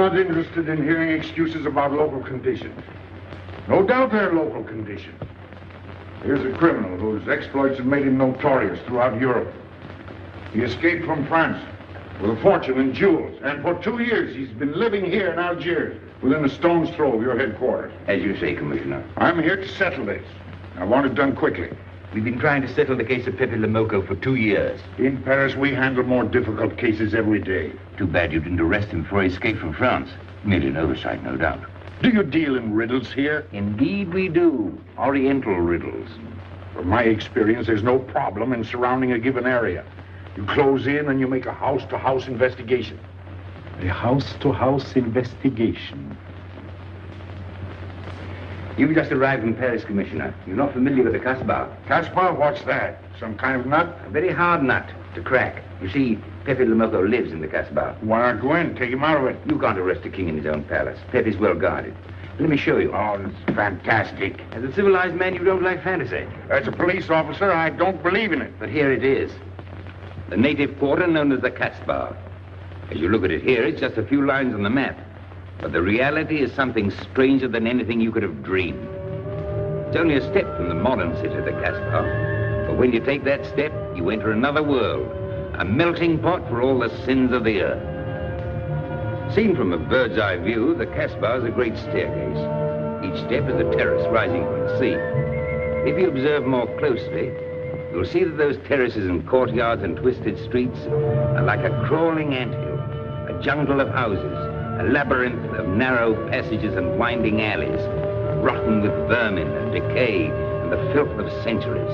not interested in hearing excuses about local conditions. No doubt they're local conditions. Here's a criminal whose exploits have made him notorious throughout Europe. He escaped from France with a fortune in jewels, and for 2 years he's been living here in Algiers, within a stone's throw of your headquarters. As you say, Commissioner. I'm here to settle this. I want it done quickly. We've been trying to settle the case of Pepe le Moko for 2 years. In Paris, we handle more difficult cases every day. Too bad you didn't arrest him before he escaped from France. Merely an oversight, no doubt. Do you deal in riddles here? Indeed we do. Oriental riddles. From my experience, there's no problem in surrounding a given area. You close in and you make a house-to-house investigation. A house-to-house investigation. You've just arrived in Paris, Commissioner. You're not familiar with the Casbah. Casbah? What's that? Some kind of nut? A very hard nut to crack. You see, Pepe le Moko lives in the Casbah. Why not go in? Take him out of it. You can't arrest a king in his own palace. Pepe's well guarded. Let me show you. Oh, it's fantastic. As a civilized man, you don't like fantasy. As a police officer, I don't believe in it. But here it is. The native quarter known as the Casbah. As you look at it here, it's just a few lines on the map. But the reality is something stranger than anything you could have dreamed. It's only a step from the modern city, the Casbah. But when you take that step, you enter another world, a melting pot for all the sins of the earth. Seen from a bird's eye view, the Casbah is a great staircase. Each step is a terrace rising from the sea. If you observe more closely, you'll see that those terraces and courtyards and twisted streets are like a crawling anthill, a jungle of houses, a labyrinth of narrow passages and winding alleys, rotten with vermin and decay and the filth of centuries.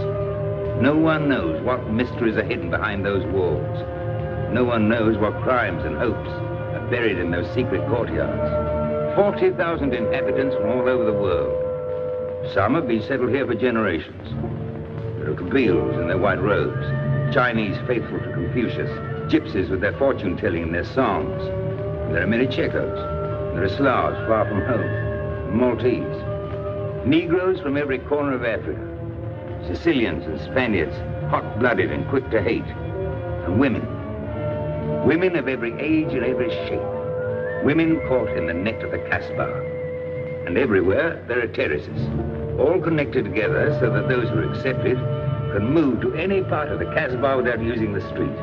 No one knows what mysteries are hidden behind those walls. No one knows what crimes and hopes are buried in those secret courtyards. 40,000 inhabitants from all over the world. Some have been settled here for generations. There are Kabyles in their white robes, Chinese faithful to Confucius, gypsies with their fortune-telling and their songs. There are many Checos. There are Slavs far from home, Maltese. Negroes from every corner of Africa. Sicilians and Spaniards, hot-blooded and quick to hate. And women. Women of every age and every shape. Women caught in the net of the Casbah. And everywhere there are terraces, all connected together so that those who are accepted can move to any part of the Casbah without using the street.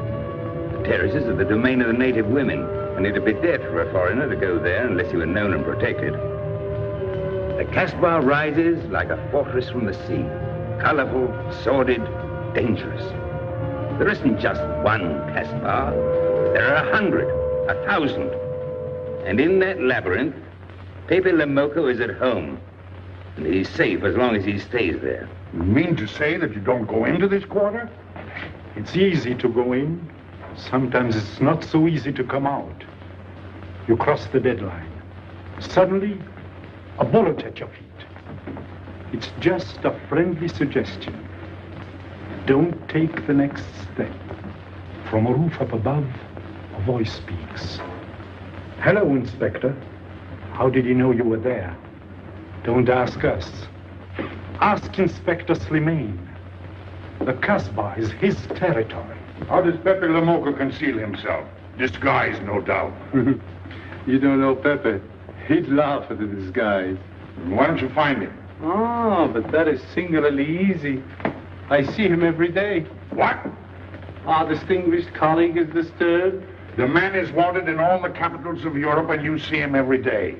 The terraces are the domain of the native women, and it'd be death for a foreigner to go there unless you were known and protected. The Casbah rises like a fortress from the sea, colorful, sordid, dangerous. There isn't just one Casbah. There are 100, 1,000. And in that labyrinth, Pepe le Moko is at home. And he's safe as long as he stays there. You mean to say that you don't go into this quarter? It's easy to go in. Sometimes it's not so easy to come out. You cross the deadline. Suddenly, a bullet at your feet. It's just a friendly suggestion. Don't take the next step. From a roof up above, a voice speaks. Hello, Inspector. How did he know you were there? Don't ask us. Ask Inspector Slimane. The Casbah is his territory. How does Pepe le Moko conceal himself? Disguised, no doubt. You don't know Pepe. He'd laugh at the disguise. Why don't you find him? Oh, but that is singularly easy. I see him every day. What? Our distinguished colleague is disturbed. The man is wanted in all the capitals of Europe, and you see him every day.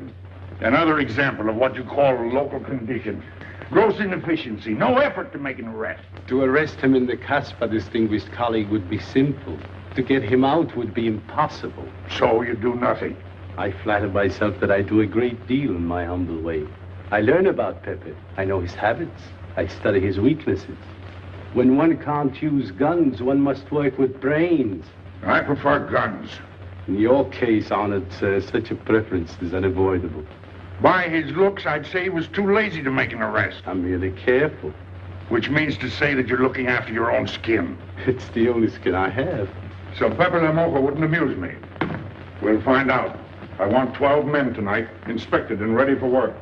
Another example of what you call local conditions. Gross inefficiency, no effort to make an arrest. To arrest him in the Casbah, distinguished colleague, would be simple. To get him out would be impossible. So you do nothing? I flatter myself that I do a great deal in my humble way. I learn about Pepe. I know his habits. I study his weaknesses. When one can't use guns, one must work with brains. I prefer guns. In your case, honored sir, such a preference is unavoidable. By his looks, I'd say he was too lazy to make an arrest. I'm merely careful. Which means to say that you're looking after your own skin. It's the only skin I have. So Pepe le Moko wouldn't amuse me. We'll find out. I want 12 men tonight, inspected and ready for work.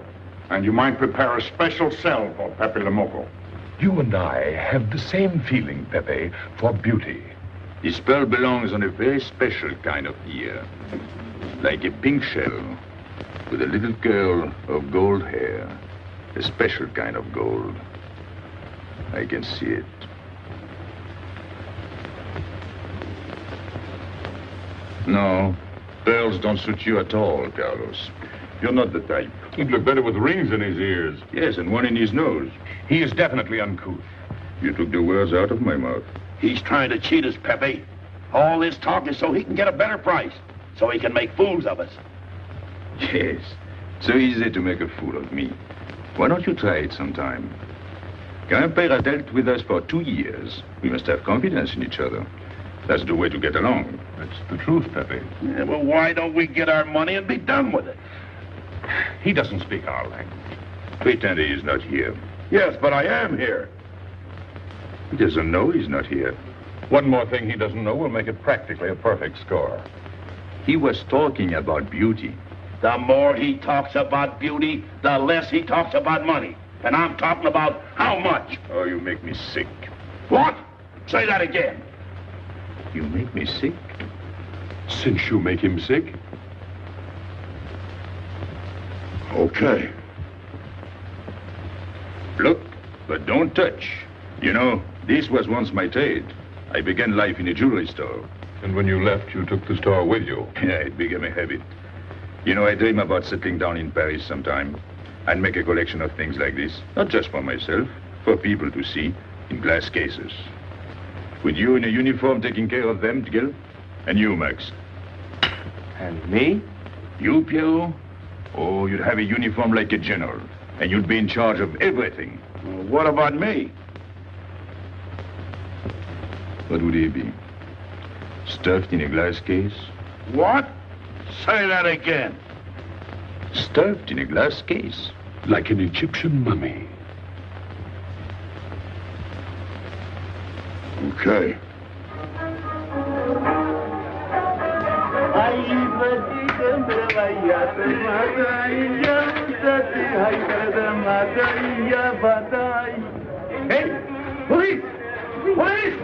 And you might prepare a special cell for Pepe le Moko. You and I have the same feeling, Pepe, for beauty. This pearl belongs on a very special kind of ear. like a pink shell, with a little curl of gold hair, a special kind of gold. I can see it. No, pearls don't suit you at all, Carlos. You're not the type. He'd look better with rings in his ears. Yes, and one in his nose. He is definitely uncouth. You took the words out of my mouth. He's trying to cheat us, Pepe. All this talk is so he can get a better price, so he can make fools of us. Yes, so easy to make a fool of me. Why don't you try it sometime? Grandpère has dealt with us for 2 years. We must have confidence in each other. That's the way to get along. That's the truth, Pepe. Yeah, well, why don't we get our money and be done with it? He doesn't speak our language. Pretend he is not here. Yes, but I am here. He doesn't know he's not here. One more thing he doesn't know will make it practically a perfect score. He was talking about beauty. The more he talks about beauty, the less he talks about money. And I'm talking about how much. Oh, you make me sick. What? Say that again. You make me sick? Since you make him sick? Okay. Look, but don't touch. You know, this was once my trade. I began life in a jewelry store. And when you left, you took the store with you. Yeah, it became a habit. You know, I dream about settling down in Paris sometime. I'd make a collection of things like this. Not just for myself, for people to see, in glass cases. With you in a uniform taking care of them, Gil? And you, Max? And me? You, Pierrot? Oh, you'd have a uniform like a general. And you'd be in charge of everything. Well, what about me? What would he be? Stuffed in a glass case? What? Say that again. Stuffed in a glass case? Like an Egyptian mummy. Okay. Hey! Police! Police!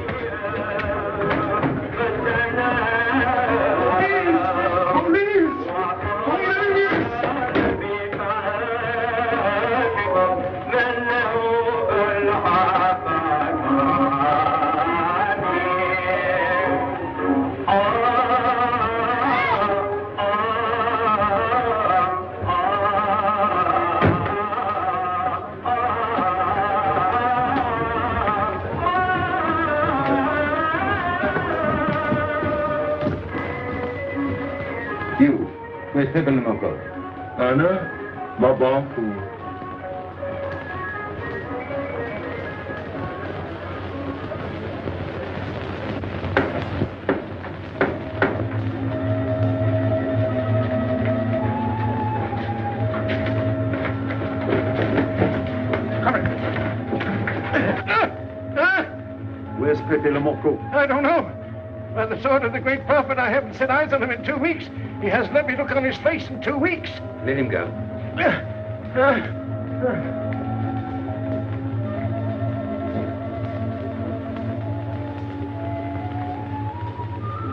You, where's Pepe le Moko? Anna? Baba? Where's Pepe le Moko? I don't know. By the sword of the great prophet, I haven't set eyes on him in 2 weeks. He hasn't let me look on his face in 2 weeks. Let him go.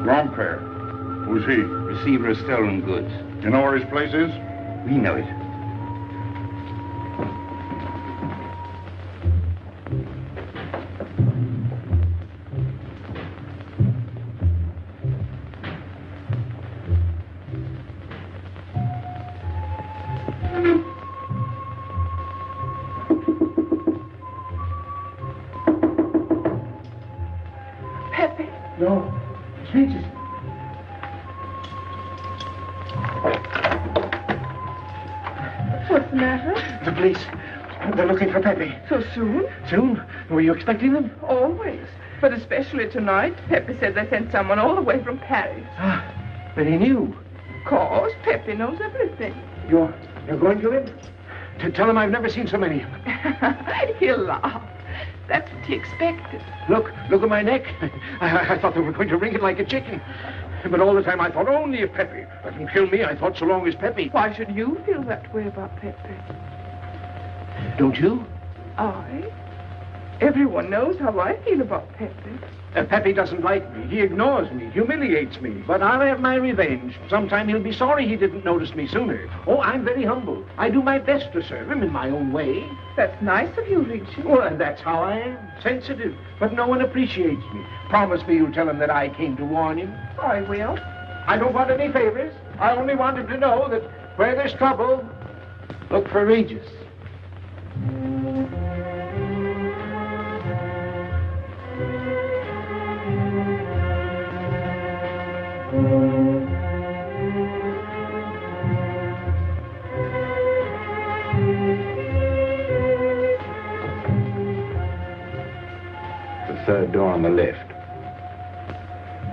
Grandpère. Who's he? Receiver of stolen goods. You know where his place is? We know it. No. Jesus. What's the matter? The police. They're looking for Pepe. So soon? Soon? Were you expecting them? Always. But especially tonight. Pepe said they sent someone all the way from Paris. Ah, but he knew. Of course, Pepe knows everything. You're going to him? To tell him I've never seen so many. He'll laugh. That's what he expected. Look at my neck. I thought they were going to wring it like a chicken. But all the time I thought only if Pepe doesn't kill me, I thought so long as Pepe. Why should you feel that way about Pepe? Don't you? I? Everyone knows how I feel about Pepe. Pepe doesn't like me. He ignores me, humiliates me. But I'll have my revenge. Sometime he'll be sorry he didn't notice me sooner. Oh, I'm very humble. I do my best to serve him in my own way. That's nice of you, Richie. Well, and that's how I am. Sensitive. But no one appreciates me. Promise me you'll tell him that I came to warn him. I will. I don't want any favors. I only want him to know that where there's trouble, look for Regis. The third door on the left.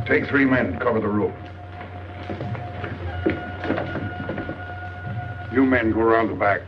Take 3 men, cover the roof. You men go around the back.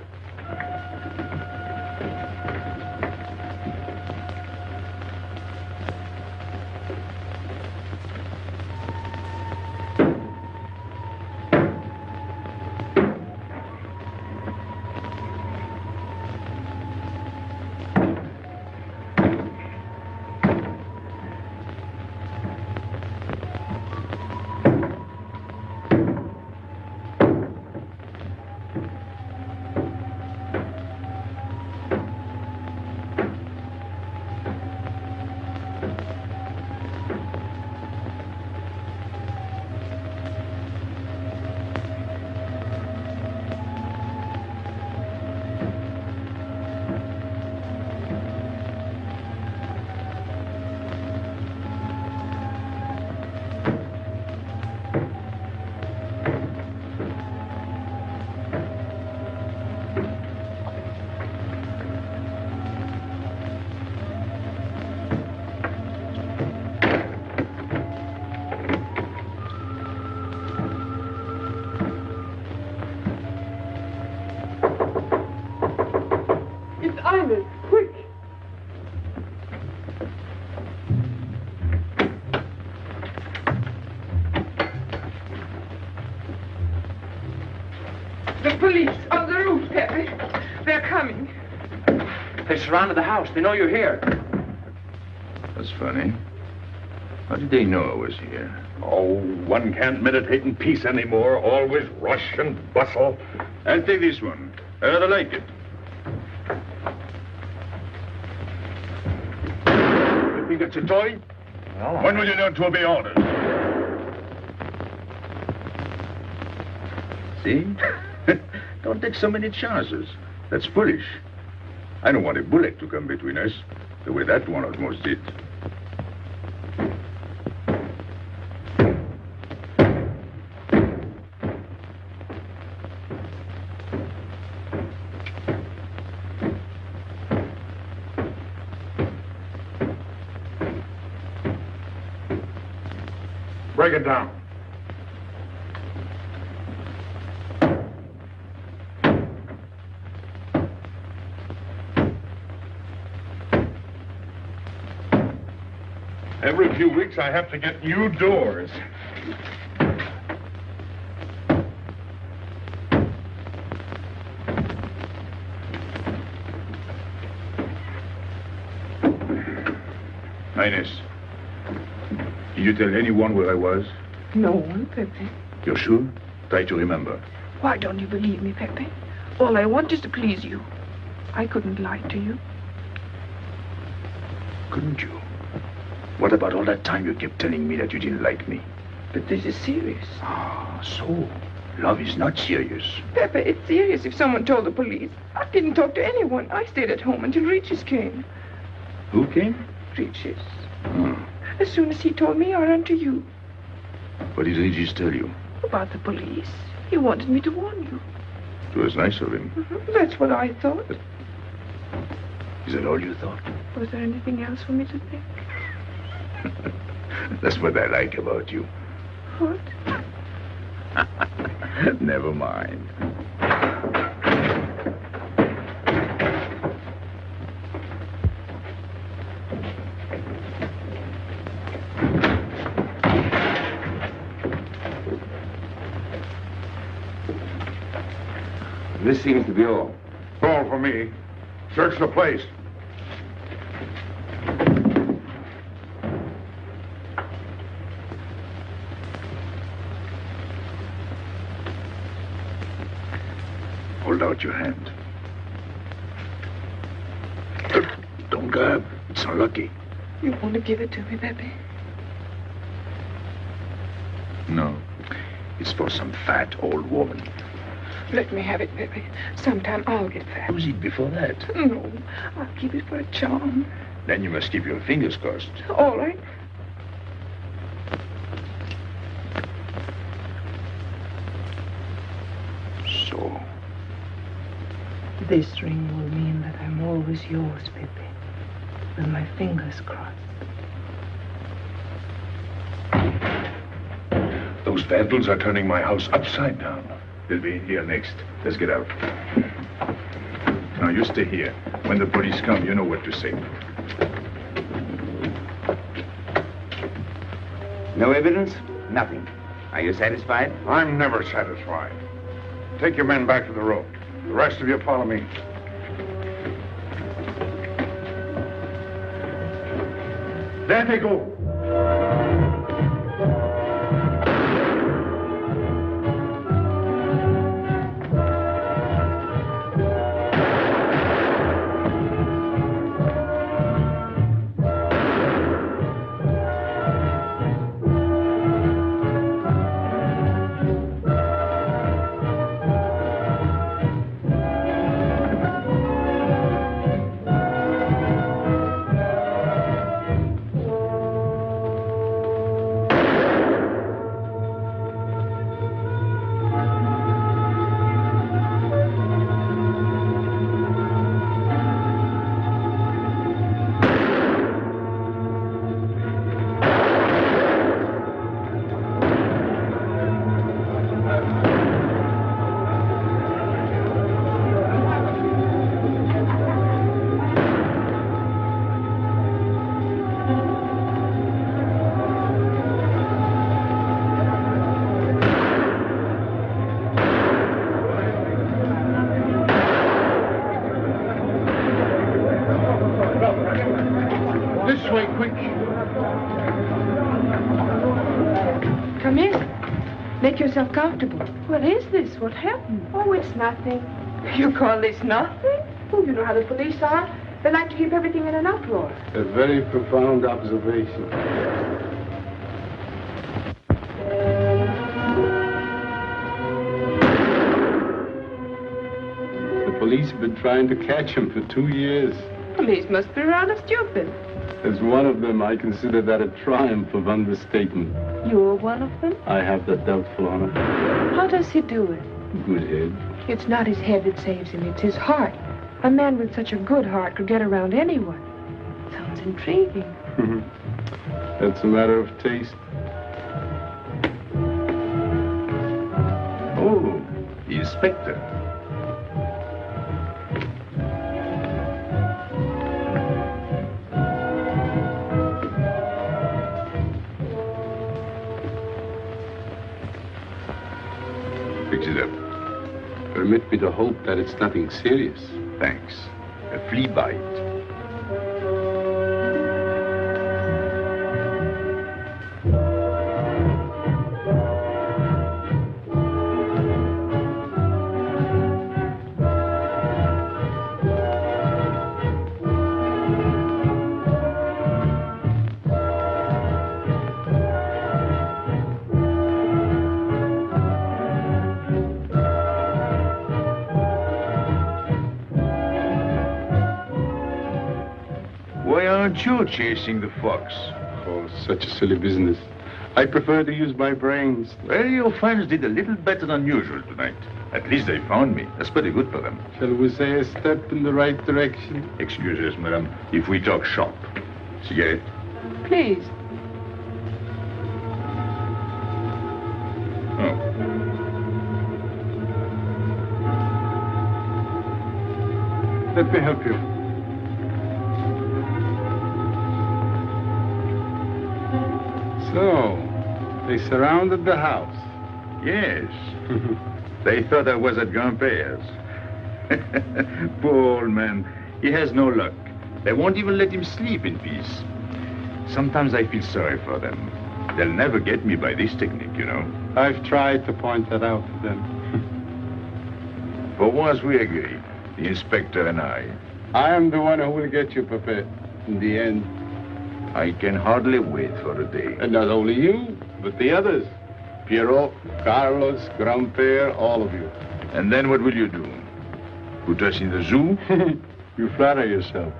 Ines, quick! The police on the roof, Pepe. They're coming. They surrounded the house. They know you're here. That's funny. How did they know I was here? Oh, one can't meditate in peace anymore. Always rush and bustle. I'll take this one. I rather like it. You think it's a toy? Well, When will you learn to obey orders? See? Don't take so many chances. That's foolish. I don't want a bullet to come between us, the way that one almost did. Break it down. Every few weeks I have to get new doors. Ines, did you tell anyone where I was? No one, Pepe. You're sure? Try to remember. Why don't you believe me, Pepe? All I want is to please you. I couldn't lie to you. Couldn't you? What about all that time you kept telling me that you didn't like me? But this is serious. Ah, so love is not serious. Pepe, it's serious if someone told the police. I didn't talk to anyone. I stayed at home until Regis came. Who came? Regis. Hmm. As soon as he told me, I ran to you. What did Regis tell you? About the police. He wanted me to warn you. It was nice of him. That's what I thought. Is that all you thought? Was there anything else for me to think? That's what I like about you. What? Never mind. This seems to be all. All for me. Search the place. Hold out your hand. Don't grab. It's unlucky. You want to give it to me, Pepe? No. It's for some fat old woman. Let me have it, Pepe. Sometime I'll get fat. Use it before that. No, I'll keep it for a charm. Then you must keep your fingers crossed. All right. So. This ring will mean that I'm always yours, Pepe. With my fingers crossed. Those vandals are turning my house upside down. They'll be in here next. Let's get out. Now, you stay here. When the police come, you know what to say. No evidence? Nothing. Are you satisfied? I'm never satisfied. Take your men back to the road. The rest of you follow me. There they go. Come in. Make yourself comfortable. What is this? What happened? Oh, it's nothing. You call this nothing? Oh, you know how the police are. They like to keep everything in an uproar. A very profound observation. The police have been trying to catch him for 2 years. Police must be rather stupid. As one of them, I consider that a triumph of understatement. You're one of them? I have that doubtful honor. How does he do it? Good head. It's not his head that saves him, it's his heart. A man with such a good heart could get around anyone. Sounds intriguing. That's a matter of taste. Oh, the inspector. Fix it up. Permit me to hope that it's nothing serious. Thanks. A flea bite. Aren't you chasing the fox? Oh, such a silly business. I prefer to use my brains. Well, your friends did a little better than usual tonight. At least they found me. That's pretty good for them. Shall we say a step in the right direction? Excuse us, madam, if we talk shop. Cigarette? Please. Oh. Let me help you. So, they surrounded the house. Yes. They thought I was at Grandpère's. Poor old man. He has no luck. They won't even let him sleep in peace. Sometimes I feel sorry for them. They'll never get me by this technique, you know. I've tried to point that out to them. For once we agree, the inspector and I. I am the one who will get you, Pepe, in the end. I can hardly wait for a day. And not only you, but the others. Piero, Carlos, Grandpere, all of you. And then what will you do? Put us in the zoo? You flatter yourself.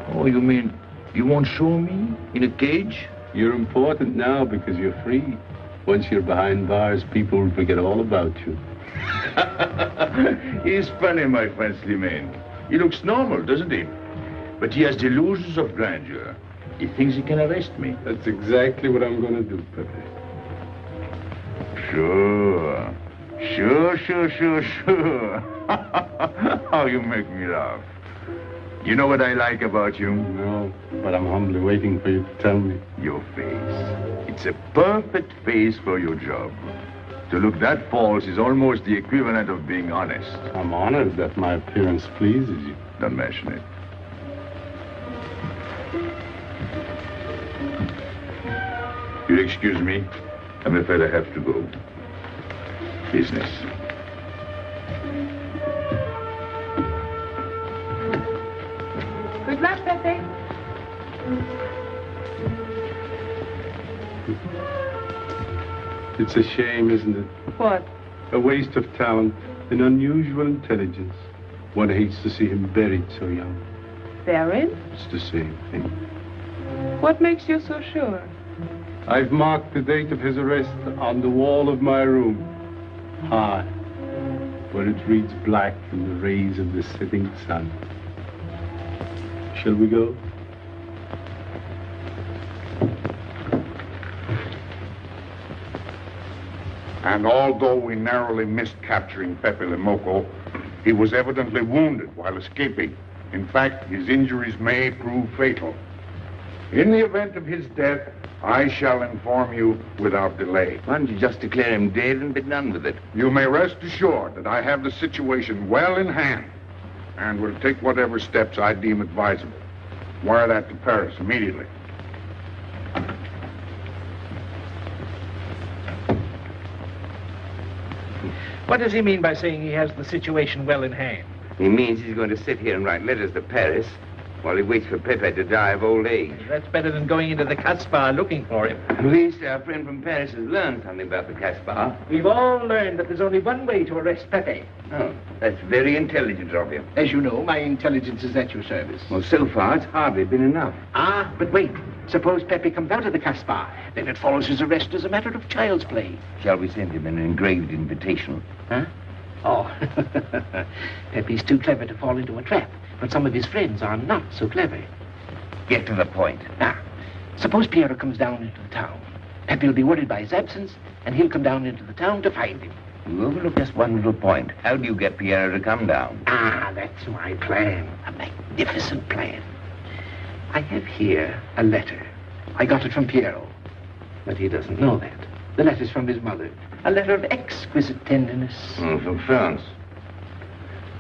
Oh, you mean you won't show me in a cage? You're important now because you're free. Once you're behind bars, people will forget all about you. He's funny, my friend Slimane. He looks normal, doesn't he? But he has delusions of grandeur. He thinks he can arrest me. That's exactly what I'm going to do, Pepe. Sure. Sure. How you make me laugh. You know what I like about you? No, but I'm humbly waiting for you to tell me. Your face. It's a perfect face for your job. To look that false is almost the equivalent of being honest. I'm honored that my appearance pleases you. Don't mention it. You'll excuse me. I'm afraid I have to go. Business. Good luck, Pepe. It's a shame, isn't it? What? A waste of talent, an unusual intelligence. One hates to see him buried so young. Buried? It's the same thing. What makes you so sure? I've marked the date of his arrest on the wall of my room. High, where it reads black in the rays of the setting sun. Shall we go? And although we narrowly missed capturing Pepe le Moko, he was evidently wounded while escaping. In fact, his injuries may prove fatal. In the event of his death, I shall inform you without delay. Why don't you just declare him dead and be done with it? You may rest assured that I have the situation well in hand and will take whatever steps I deem advisable. Wire that to Paris immediately. What does he mean by saying he has the situation well in hand? He means he's going to sit here and write letters to Paris while he waits for Pepe to die of old age. That's better than going into the Casbah looking for him. At least our friend from Paris has learned something about the Casbah. We've all learned that there's only one way to arrest Pepe. Oh, that's very intelligent of you. As you know, my intelligence is at your service. Well, so far, it's hardly been enough. Ah, but wait. Suppose Pepe comes out of the Casbah. Then it follows his arrest as a matter of child's play. Shall we send him an engraved invitation? Huh? Oh, Pepe's too clever to fall into a trap. But some of his friends are not so clever. Get to the point. Now, suppose Piero comes down into the town. Pepe will be worried by his absence, and he'll come down into the town to find him. You overlook just one little point. How do you get Piero to come down? Ah, that's my plan. A magnificent plan. I have here a letter. I got it from Piero. But he doesn't know that. The letter's from his mother. A letter of exquisite tenderness. From France.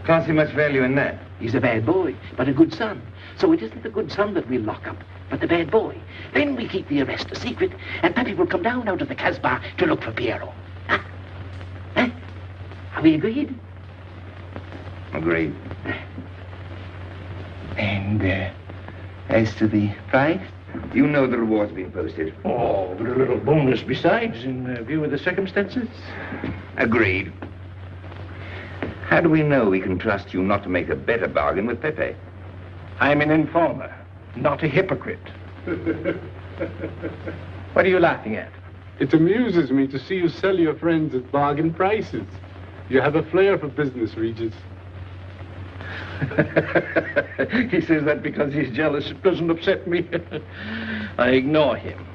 Can't see much value in that. He's a bad boy, but a good son. So it isn't the good son that we'll lock up, but the bad boy. Then we keep the arrest a secret, and Pepe will come down out of the Casbah to look for Piero. Huh? Huh? Are we agreed? Agreed. And, as to the price? You know the reward's been posted. Oh, but a little bonus besides, in view of the circumstances. Agreed. How do we know we can trust you not to make a better bargain with Pepe? I'm an informer, not a hypocrite. What are you laughing at? It amuses me to see you sell your friends at bargain prices. You have a flair for business, Regis. He says that because he's jealous. It doesn't upset me. I ignore him.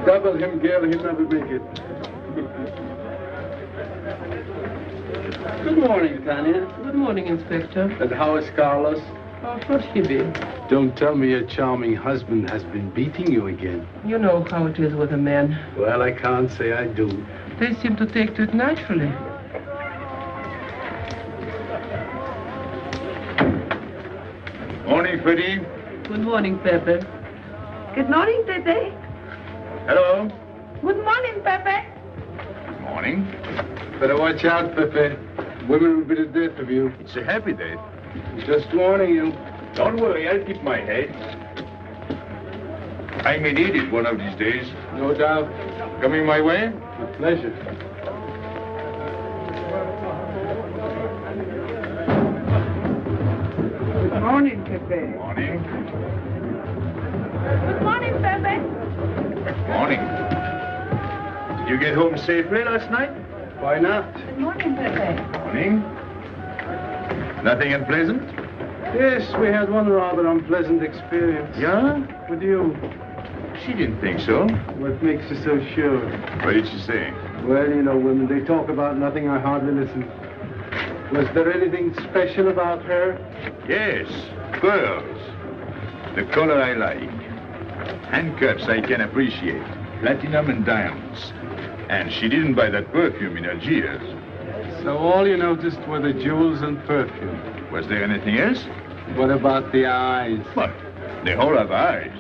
Double him, girl, he'll never make it. Good morning, Tanya. Good morning, Inspector. And how is Carlos? Of course he will. Don't tell me your charming husband has been beating you again. You know how it is with a man. Well, I can't say I do. They seem to take to it naturally. Morning, Freddie. Good morning, Pepe. Good morning, Pepe. Hello. Good morning, Pepe. Morning. Better watch out, Pepe. Women will be the death of you. It's a happy day. Just warning you. Don't worry, I'll keep my head. I may need it one of these days. No doubt. Coming my way? With pleasure. Good morning, Pepe. Morning. Good morning, Pepe. Morning. Did you get home safely last night? Why not? Good morning, Pepe. Morning. Nothing unpleasant? Yes, we had one rather unpleasant experience. Yeah? With you. She didn't think so. What makes you so sure? What did she say? Well, you know, women, they talk about nothing. I hardly listen. Was there anything special about her? Yes, pearls. The color I like. Handcuffs I can appreciate. Platinum and diamonds. And she didn't buy that perfume in Algiers. So all you noticed were the jewels and perfume. Was there anything else? What about the eyes? What? They all have eyes.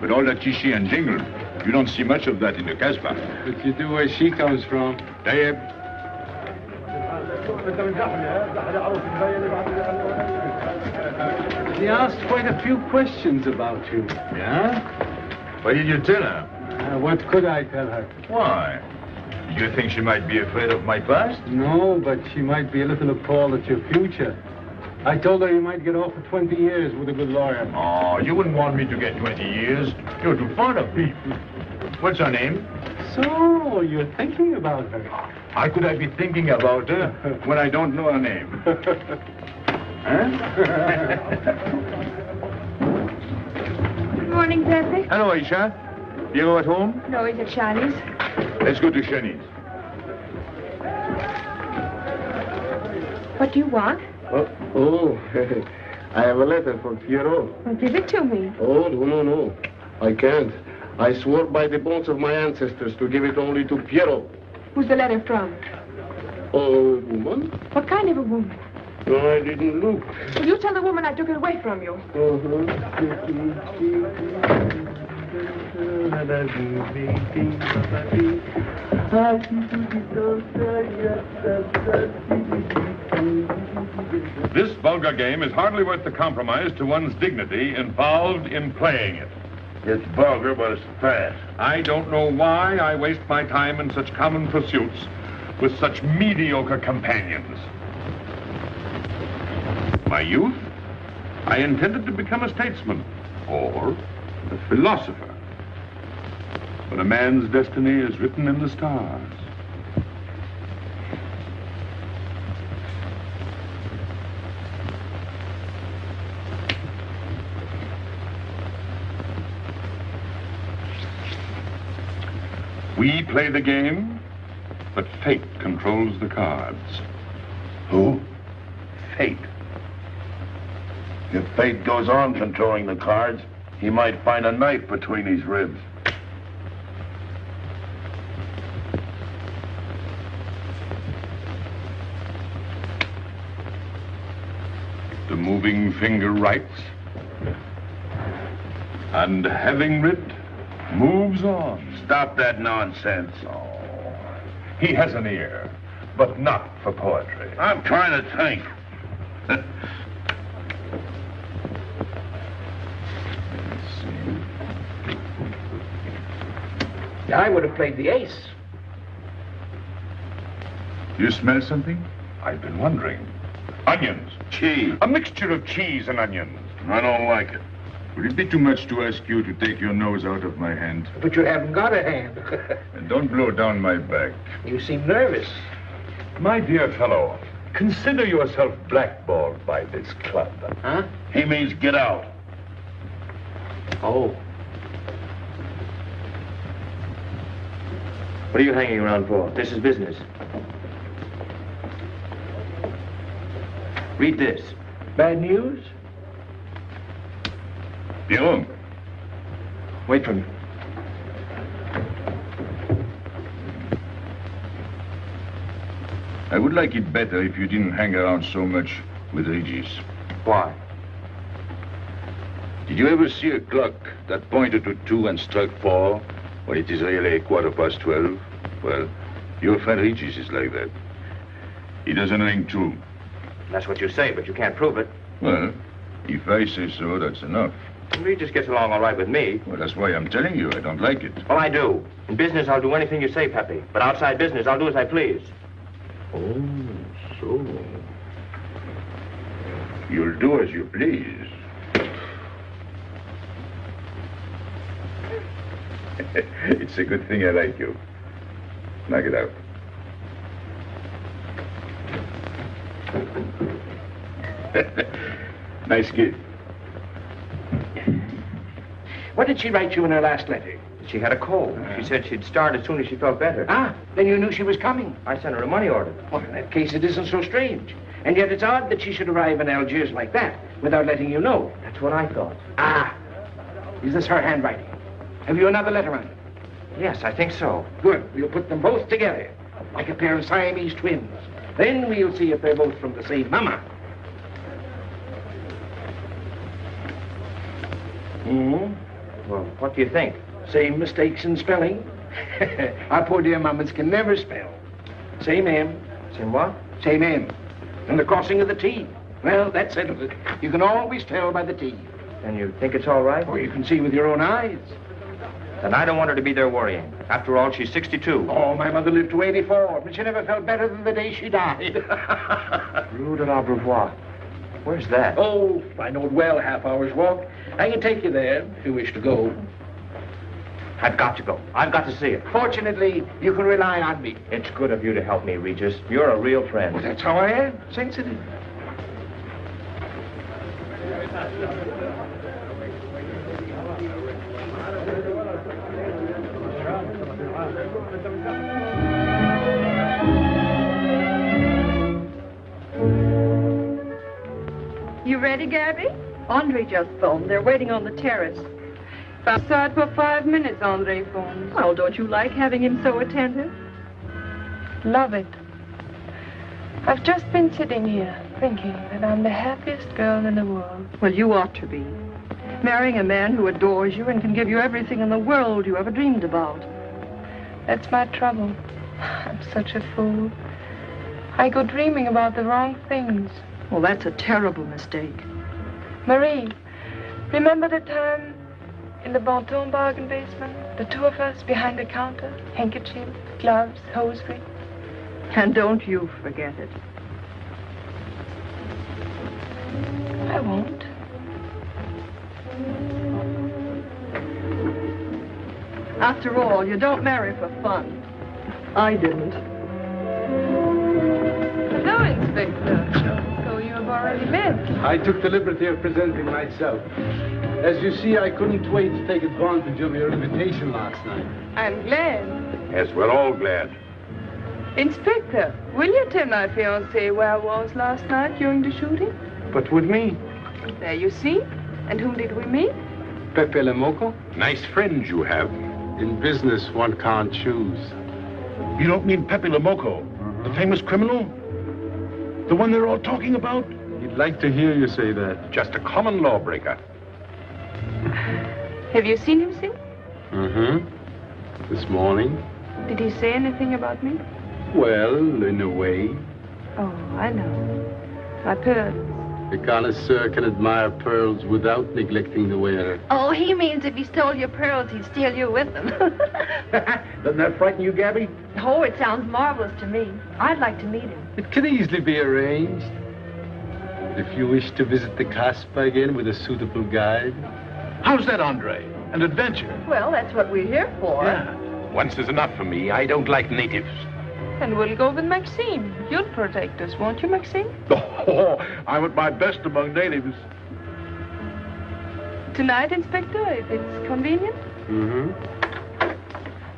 But all that chichi and jingle, you don't see much of that in the Casbah. But you do where she comes from. Tayyip. She asked quite a few questions about you. Yeah? What did you tell her? What could I tell her? Why? Do you think she might be afraid of my past? No, but she might be a little appalled at your future. I told her you might get off for 20 years with a good lawyer. Oh, you wouldn't want me to get 20 years. You're too fond of people. What's her name? So, you're thinking about her. How could I be thinking about her when I don't know her name? Good morning, Pepe. Hello, Aisha. Piero at home? No, he's at Shani's. Let's go to Shani's. What do you want? Oh, I have a letter from Piero. Well, give it to me. Oh, no. I can't. I swore by the bones of my ancestors to give it only to Piero. Who's the letter from? Oh, woman? What kind of a woman? No, I didn't look. Will you tell the woman I took it away from you? This vulgar game is hardly worth the compromise to one's dignity involved in playing it. It's vulgar, but it's fast. I don't know why I waste my time in such common pursuits with such mediocre companions. My youth, I intended to become a statesman or a philosopher. But a man's destiny is written in the stars. We play the game, but fate controls the cards. Who? Fate. If fate goes on controlling the cards, he might find a knife between his ribs. The moving finger writes, and having writ, moves on. Stop that nonsense. Oh, he has an ear, but not for poetry. I'm trying to think. I would have played the ace. You smell something? I've been wondering. Onions. Cheese. A mixture of cheese and onions. I don't like it. Would it be too much to ask you to take your nose out of my hand? But you haven't got a hand. And don't blow down my back. You seem nervous. My dear fellow, consider yourself blackballed by this club. Huh? He means get out. Oh. What are you hanging around for? This is business. Read this. Bad news? Pierrot. Wait for me. I would like it better if you didn't hang around so much with Regis. Why? Did you ever see a clock that pointed to 2 and struck 4 when it is really 12:15? Well, your friend Regis is like that. He doesn't ring 2. That's what you say, but you can't prove it. Well, if I say so, that's enough. He just gets along all right with me. Well, that's why I'm telling you. I don't like it. Well, I do. In business, I'll do anything you say, Pepe. But outside business, I'll do as I please. Oh, so. You'll do as you please. It's a good thing I like you. Knock it out. Nice kid. What did she write you in her last letter? She had a cold. She said she'd start as soon as she felt better. Ah, then you knew she was coming. I sent her a money order. Well, in that case, it isn't so strange. And yet it's odd that she should arrive in Algiers like that, without letting you know. That's what I thought. Ah, is this her handwriting? Have you another letter on it? Yes, I think so. Good. We'll put them both together, like a pair of Siamese twins. Then we'll see if they're both from the same mama. Well, what do you think? Same mistakes in spelling. Our poor dear mamas can never spell. Same M. Same what? Same M. And the crossing of the T. Well, that settles it. You can always tell by the T. And you think it's all right? Or you can see with your own eyes. Then I don't want her to be there worrying. After all, she's 62. Oh, my mother lived to 84, but she never felt better than the day she died. Rue de l'Abreuvoir. Where's that? Oh, I know it well, a half hour's walk. I can take you there if you wish to go. I've got to go. I've got to see it. Fortunately, you can rely on me. It's good of you to help me, Regis. You're a real friend. Well, that's how I am. Sensitive. You ready, Gaby? Andre just phoned. They're waiting on the terrace. Outside for 5 minutes, Andre phones. Well, don't you like having him so attentive? Love it. I've just been sitting here thinking that I'm the happiest girl in the world. Well, you ought to be. Marrying a man who adores you and can give you everything in the world you ever dreamed about. That's my trouble. I'm such a fool. I go dreaming about the wrong things. Well, that's a terrible mistake. Marie, remember the time in the Bonton bargain basement? The two of us behind the counter, handkerchief, gloves, hosiery. And don't you forget it. I won't. After all, you don't marry for fun. I didn't. Hello, Inspector. So you have already met. I took the liberty of presenting myself. As you see, I couldn't wait to take advantage of your invitation last night. I'm glad. Yes, we're all glad. Inspector, will you tell my fiancé where I was last night during the shooting? But with me? There you see. And whom did we meet? Pepe le Moko? Nice friends you have. In business, one can't choose. You don't mean Pepe le Moko, the famous criminal? The one they're all talking about? He'd like to hear you say that. Just a common lawbreaker. Have you seen him since? Mm-hmm. This morning. Did he say anything about me? Well, in a way. Oh, I know. My pearls. A connoisseur can admire pearls without neglecting the wearer. Oh, he means if he stole your pearls, he'd steal you with them. Doesn't that frighten you, Gaby? Oh, it sounds marvelous to me. I'd like to meet him. It can easily be arranged. If you wish to visit the Casbah again with a suitable guide. How's that, Andre? An adventure? Well, that's what we're here for. Yeah. Once is enough for me. I don't like natives. And we'll go with Maxime. You'll protect us, won't you, Maxime? Oh, I'm at my best among natives. Tonight, Inspector, if it's convenient? Mm-hmm.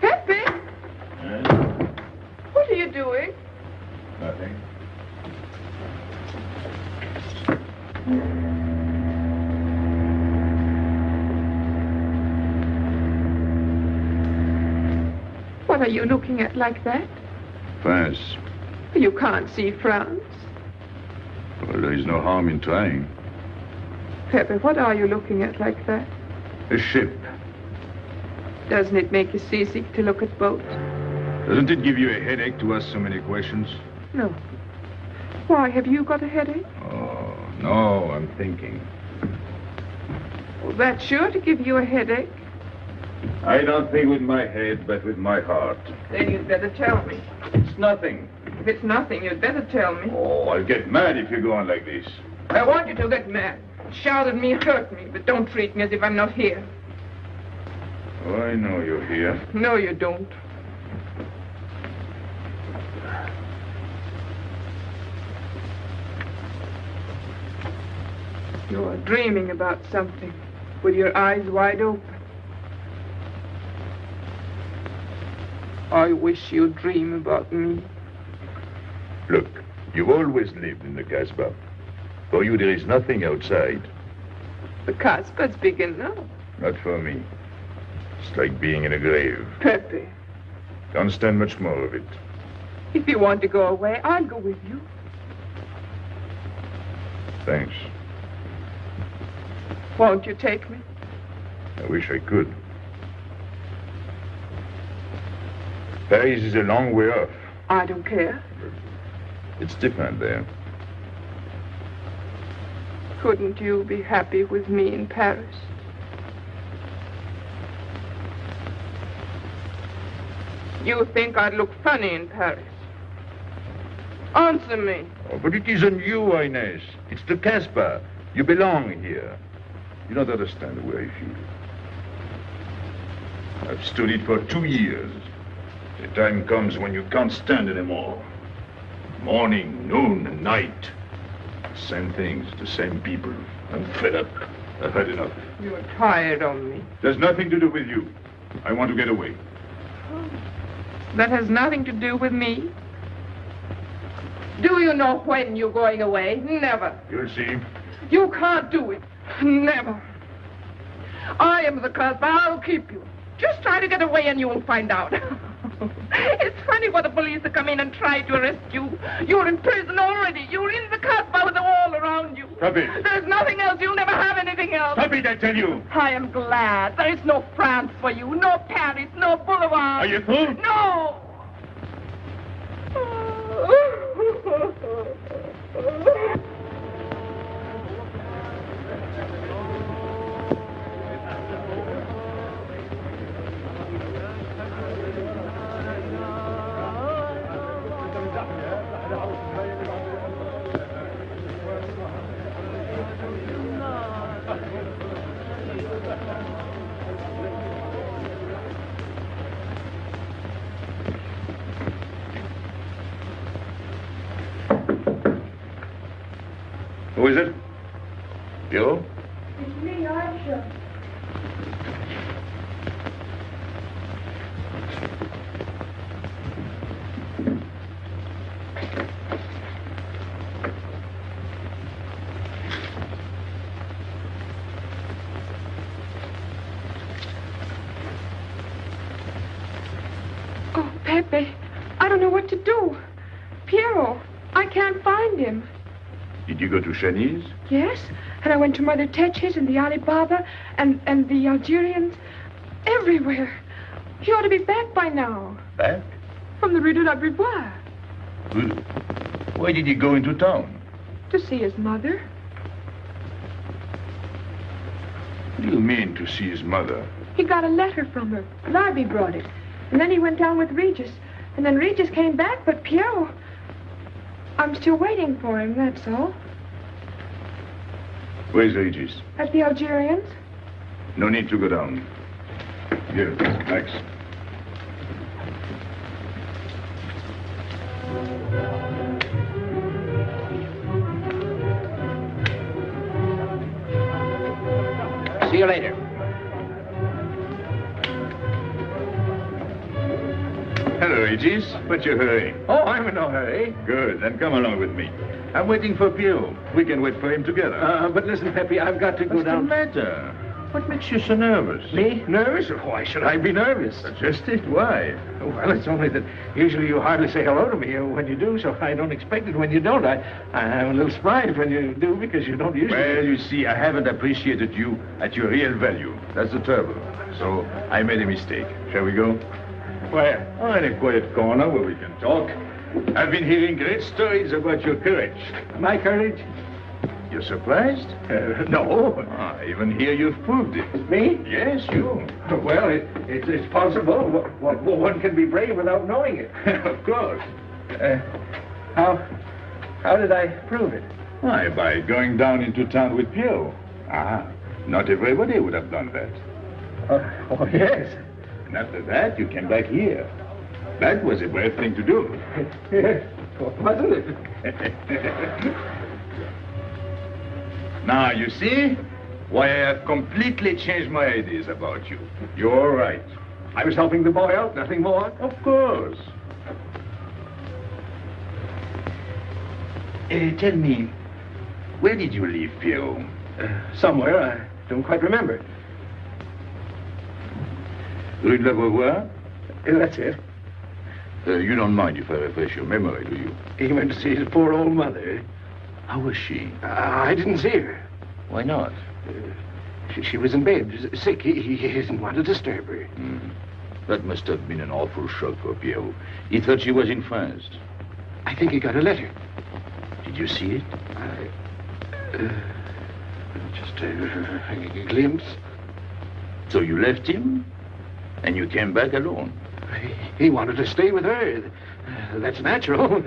Pepe! What are you doing? Nothing. What are you looking at like that? France. You can't see France. Well, there is no harm in trying. Pepe, what are you looking at like that? A ship. Doesn't it make you seasick to look at boats? Doesn't it give you a headache to ask so many questions? No. Why, have you got a headache? Oh, no, I'm thinking. Well, that's sure to give you a headache. I don't think with my head, but with my heart. Then you'd better tell me. It's nothing. If it's nothing, you'd better tell me. Oh, I'll get mad if you go on like this. I want you to get mad. Shout at me, hurt me, but don't treat me as if I'm not here. Oh, I know you're here. No, you don't. You're dreaming about something with your eyes wide open. I wish you'd dream about me. Look, you've always lived in the Casbah. For you, there is nothing outside. The Casbah's big enough. Not for me. It's like being in a grave. Pepe, Can't stand much more of it. if you want to go away, I'll go with you. Thanks. Won't you take me? I wish I could. Paris is a long way off. I don't care. It's different there. Couldn't you be happy with me in Paris? You think I'd look funny in Paris? Answer me. Oh, but it isn't you, Ines. It's the Casbah. You belong here. You don't understand the way I feel. I've stood it for 2 years. The time comes when you can't stand anymore. Morning, noon, and night. Same things, the same people. I'm fed up. I've had enough. You're tired of me. There's nothing to do with you. I want to get away. That has nothing to do with me. Do you know when you're going away? Never. You'll see. You can't do it. Never. I am the Casbah. I'll keep you. Just try to get away and you'll find out. It's funny for the police to come in and try to arrest you. You're in prison already. You're in the Casbah with the wall around you. Stop it. There's nothing else. You'll never have anything else. Stop it, I tell you. I am glad. There is no France for you. No Paris. No Boulevard. Are you through? No. Who is it? You? It's me, Aisha. Oh, Pepe, I don't know what to do. Piero, I can't find him. Did you go to Chinese? Yes, and I went to Mother Tetch's and the Alibaba and the Algerians. Everywhere. He ought to be back by now. Back? From the Rue de la Brivoire. Why did he go into town? To see his mother. What do you mean, to see his mother? He got a letter from her. Larby brought it. And then he went down with Regis. And then Regis came back, but Piero... I'm still waiting for him, that's all. Where's Regis? At the Algerians. No need to go down. Here, Max. See you later. Hello, Regis. What's your hurry? Oh, I'm in no hurry. Good, then come along with me. I'm waiting for Pio. We can wait for him together. But listen, Pepe, I've got to go What's down. the matter? What makes you so nervous? Me? Nervous? Why should I be nervous? Suggest it? Why? Well, it's only that usually you hardly say hello to me when you do, so I don't expect it when you don't. I'm a little surprised when you do because you don't usually. Well, you see, I haven't appreciated you at your real value. That's the trouble. So I made a mistake. Shall we go? Where? Oh, in a quiet corner where we can talk. I've been hearing great stories about your courage. My courage? You're surprised? No. Even here you've proved it. Me? Yes, you. Well, it's possible. One can be brave without knowing it. Of course. How did I prove it? Why, by going down into town with Pierre. Not everybody would have done that. Oh, yes. And after that, you came back here. That was a brave thing to do. Yes, wasn't it? Now, you see why I have completely changed my ideas about you. You're right. I was helping the boy out, nothing more. Of course. Tell me, where did you leave Pierre? Somewhere, I don't quite remember. Rue de la Beauvoir? That's it. You don't mind if I refresh your memory, do you? He went to see his poor old mother. How was she? I didn't see her. Why not? She was in bed, sick. He didn't want to disturb her. That must have been an awful shock for Pierre. He thought she was in France. I think he got a letter. Did you see it? Just a glimpse. So you left him, and you came back alone? He wanted to stay with her. That's natural.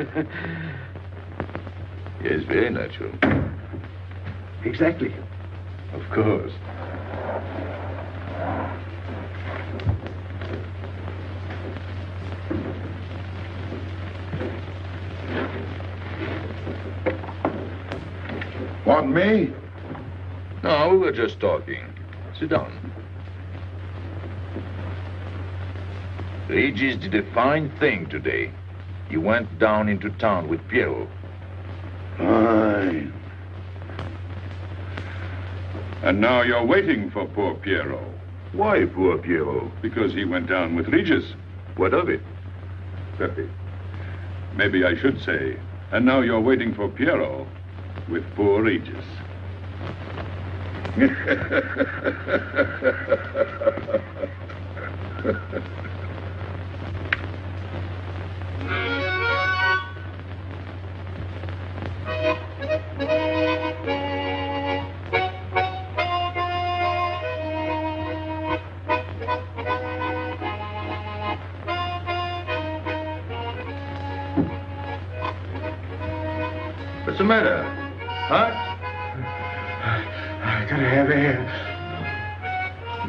Yes, very natural. Exactly. Of course. Want me? No, we were just talking. Sit down. Regis did a fine thing today. He went down into town with Pierre. Fine. And now you're waiting for poor Pierrot. Why poor Pierrot? Because he went down with Regis. What of it? Pepe. Maybe I should say, and now you're waiting for Pierrot with poor Regis. What's the matter? Hot? I gotta have air.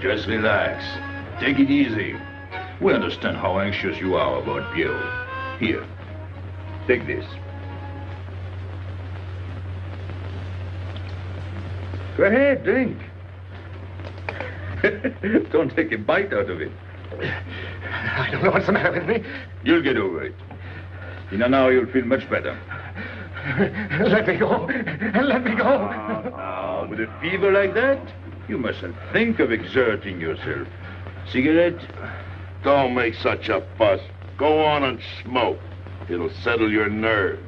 Just relax. Take it easy. We understand how anxious you are about Pierre. Here, take this. Go ahead, drink. Don't take a bite out of it. I don't know what's the matter with me. You'll get over it. In an hour, you'll feel much better. Let me go. Let me go. Now, with a fever like that, you mustn't think of exerting yourself. Cigarette? Don't make such a fuss. Go on and smoke. It'll settle your nerve.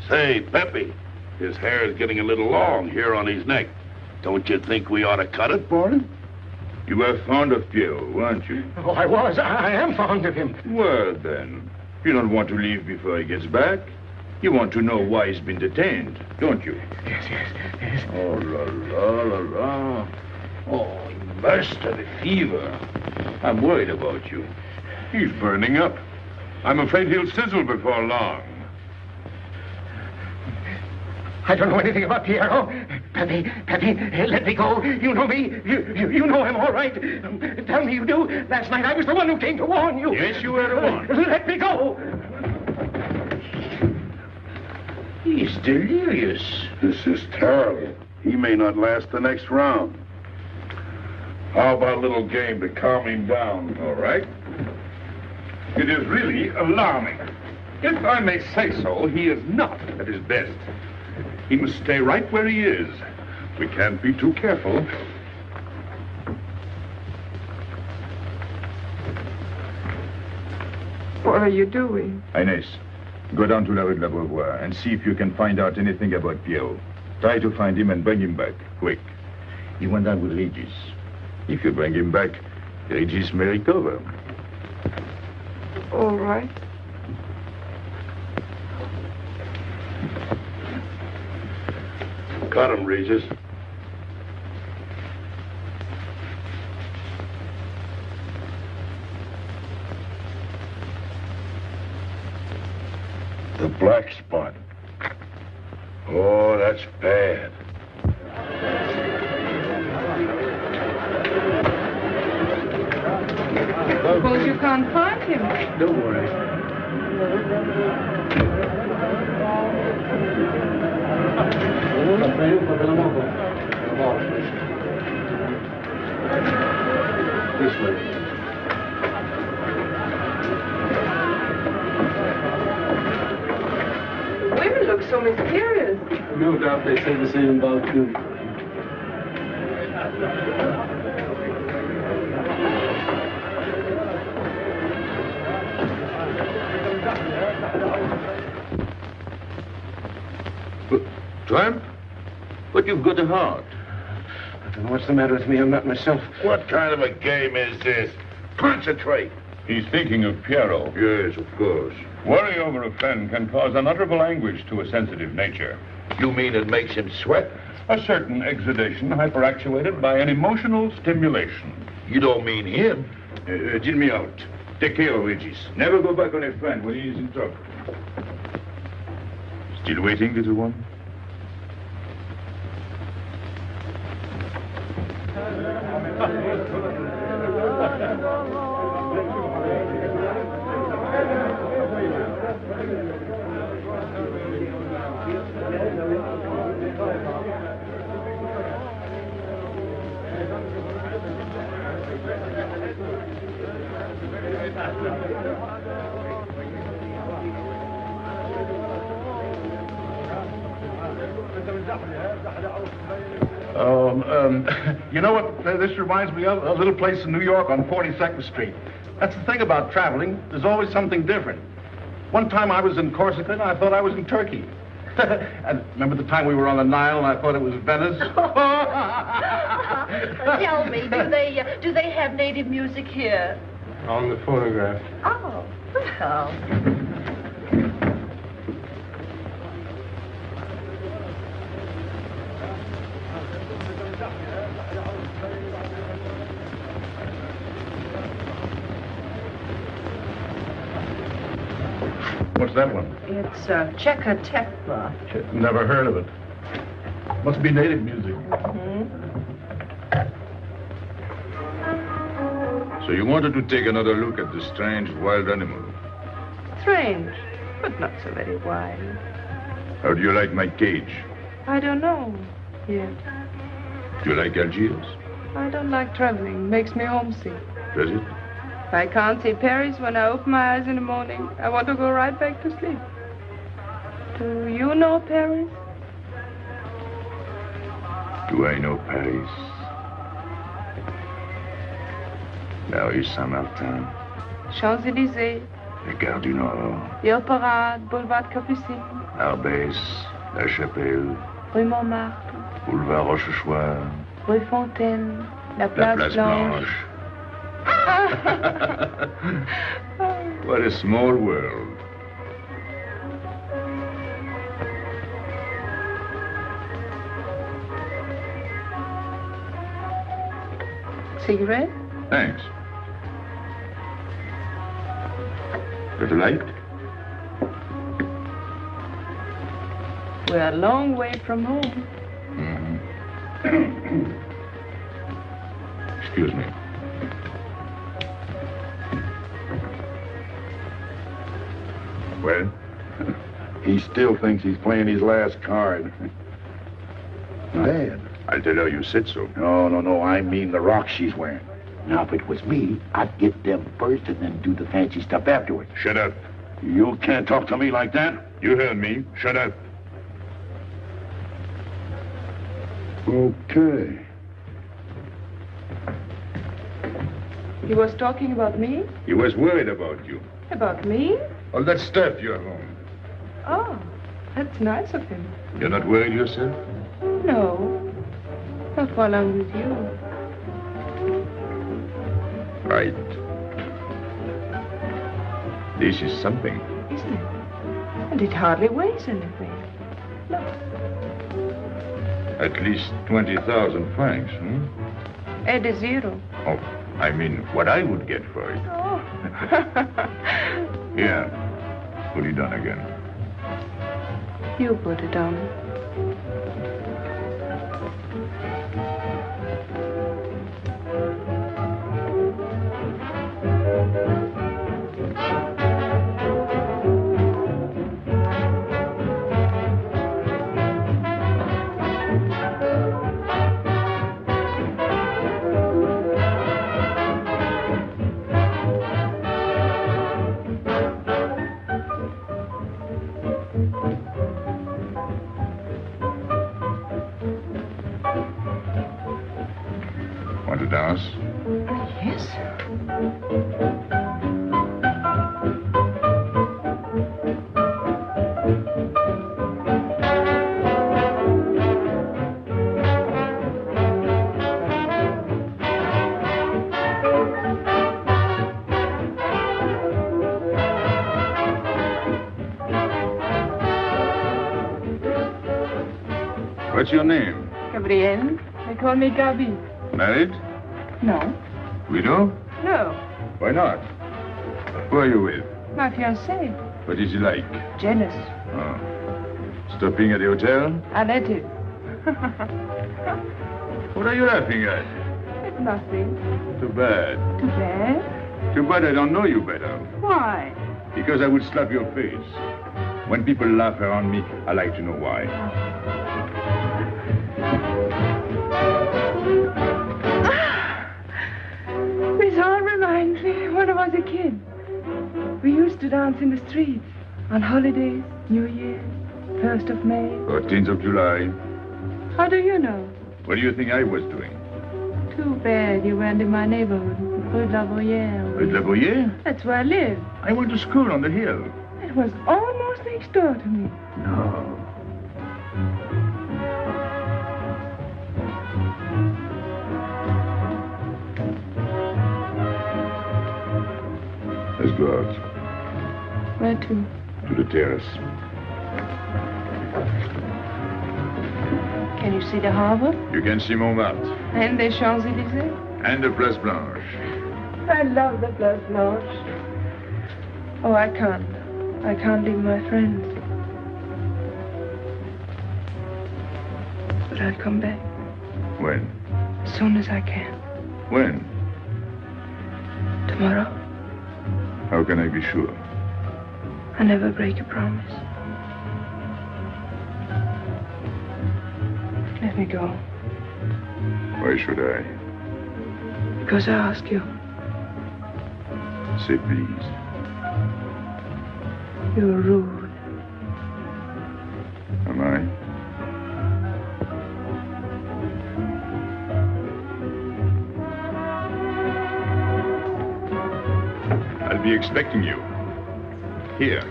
Say, Pepe, his hair is getting a little long here on his neck. Don't you think we ought to cut it for him? You were fond of Pierre, weren't you? Oh, I was. I am fond of him. Well, then, you don't want to leave before he gets back. You want to know why he's been detained, don't you? Yes. Oh, la, la, la, la. Oh, he must have a fever. I'm worried about you. He's burning up. I'm afraid he'll sizzle before long. I don't know anything about Pierrot. Pepe, let me go. You know me. You know him, all right. Tell me you do. Last night I was the one who came to warn you. Yes, you were the one. Let me go. He's delirious. This is terrible. He may not last the next round. How about a little game to calm him down? All right. It is really alarming. If I may say so, he is not at his best. He must stay right where he is. We can't be too careful. What are you doing? Ines, go down to La Rue de la Beauvoir and see if you can find out anything about Pierrot. Try to find him and bring him back, quick. He went down with Regis. If you bring him back, Regis may recover. All right. Got him, Regis. The black spot. Oh, that's bad. Suppose you can't find him. Don't worry. This way. Women look so mysterious. No doubt they say the same about you. Tramp? But you've got a heart. I don't know what's the matter with me. I'm not myself. What kind of a game is this? Concentrate. He's thinking of Pierrot. Yes, of course. Worry over a friend can cause unutterable anguish to a sensitive nature. You mean it makes him sweat? A certain exudation hyperactuated by an emotional stimulation. You don't mean him? Deal me out. Take care of Regis. Never go back on a friend when he is in trouble. Still waiting, little one? You know what this reminds me of? A little place in New York on 42nd Street. That's the thing about traveling. There's always something different. One time I was in Corsica and I thought I was in Turkey. And remember the time we were on the Nile and I thought it was Venice? Tell me, do they have native music here? On the phonograph. Oh, well. What's that one? It's Checa Tekla. Never heard of it. Must be native music. So you wanted to take another look at the strange wild animal. Strange, but not so very wild. How do you like my cage? I don't know yet. Do you like Algiers? I don't like traveling. Makes me homesick. Does it? I can't see Paris when I open my eyes in the morning. I want to go right back to sleep. Do you know Paris? Do I know Paris? La rue Saint-Martin. Champs-Élysées. La Gare du Nord. Ile Parade, Boulevard Capucine. Arbès, La Chapelle. Rue Montmartre. Boulevard Rochechouart. Rue Fontaine. La La Place Place Blanche. Blanche. What a small world. Cigarette? Thanks. Got a light? We're a long way from home. Excuse me. Well? He still thinks he's playing his last card. Bad. I'll tell her you said so. No. I mean the rock she's wearing. Now, if it was me, I'd get them first and then do the fancy stuff afterwards. Shut up. You can't talk to me like that. You heard me. Shut up. Okay. He was talking about me? He was worried about you. About me? All that stuff you have on. Oh, that's nice of him. You're not worried yourself? No, not while I'm with you. Right. This is something. Isn't it? And it hardly weighs anything. Look. At least 20,000 francs, hmm? Add a zero. Oh, I mean, what I would get for it. Oh. Here, put it on again. You put it on. Want to dance? Yes. What's your name? Gabrielle. They call me Gaby. Married? No. Widow? No. Why not? Who are you with? My fiancé. What is he like? Jealous. Oh. Stopping at the hotel? I let him. What are you laughing at? It's nothing. Too bad. Too bad? Too bad I don't know you better. Why? Because I would slap your face. When people laugh around me, I like to know why. This all reminds me when I was a kid. We used to dance in the streets on holidays, New Year's, 1st of May. 14th of July. How do you know? What do you think I was doing? Too bad you weren't in my neighborhood, Rue de la Bruyère. Rue de la Bruyère? That's where I live. I went to school on the hill. It was almost next door to me. No. Let's go out. Where to? To the terrace. Can you see the harbor? You can see Montmartre. And the Champs-Élysées? And the Place Blanche. I love the Place Blanche. Oh, I can't. I can't leave my friends. But I'll come back. When? As soon as I can. When? Tomorrow. How can I be sure? I never break a promise. Let me go. Why should I? Because I ask you. Say please. You're rude. Am I? I'll be expecting you. Here.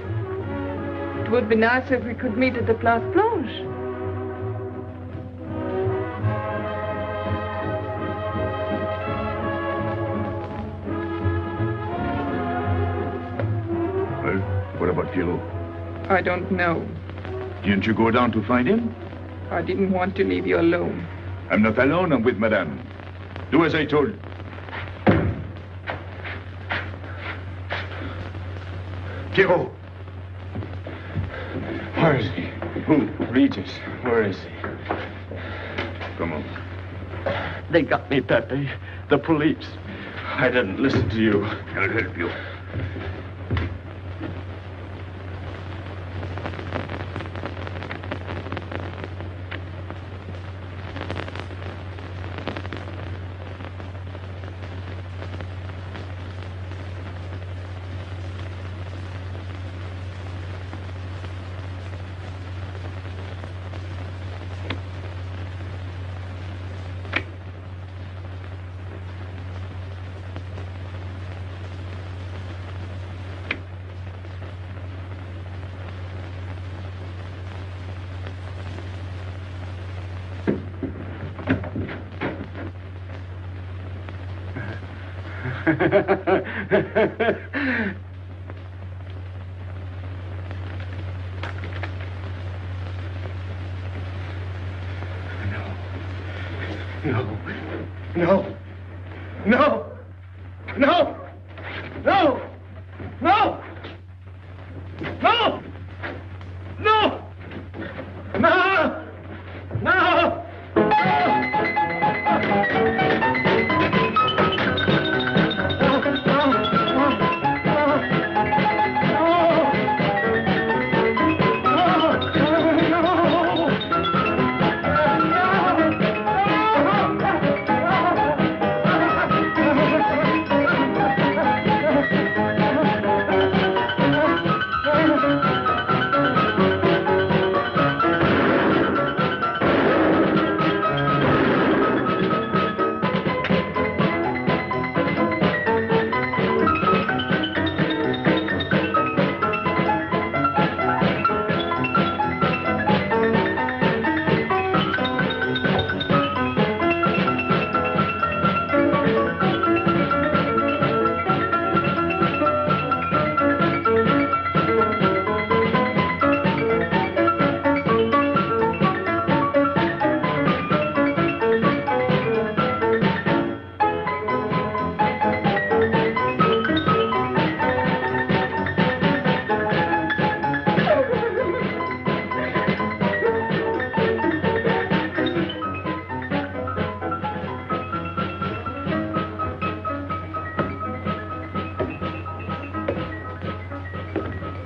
It would be nice if we could meet at the Place Blanche. Well, what about Pierrot? I don't know. Didn't you go down to find him? I didn't want to leave you alone. I'm not alone, I'm with Madame. Do as I told. Pierrot! Where is he? Who? Regis. Where is he? Come on. They got me, Pepe. The police. I didn't listen to you. I'll help you. No. No. No. No. No.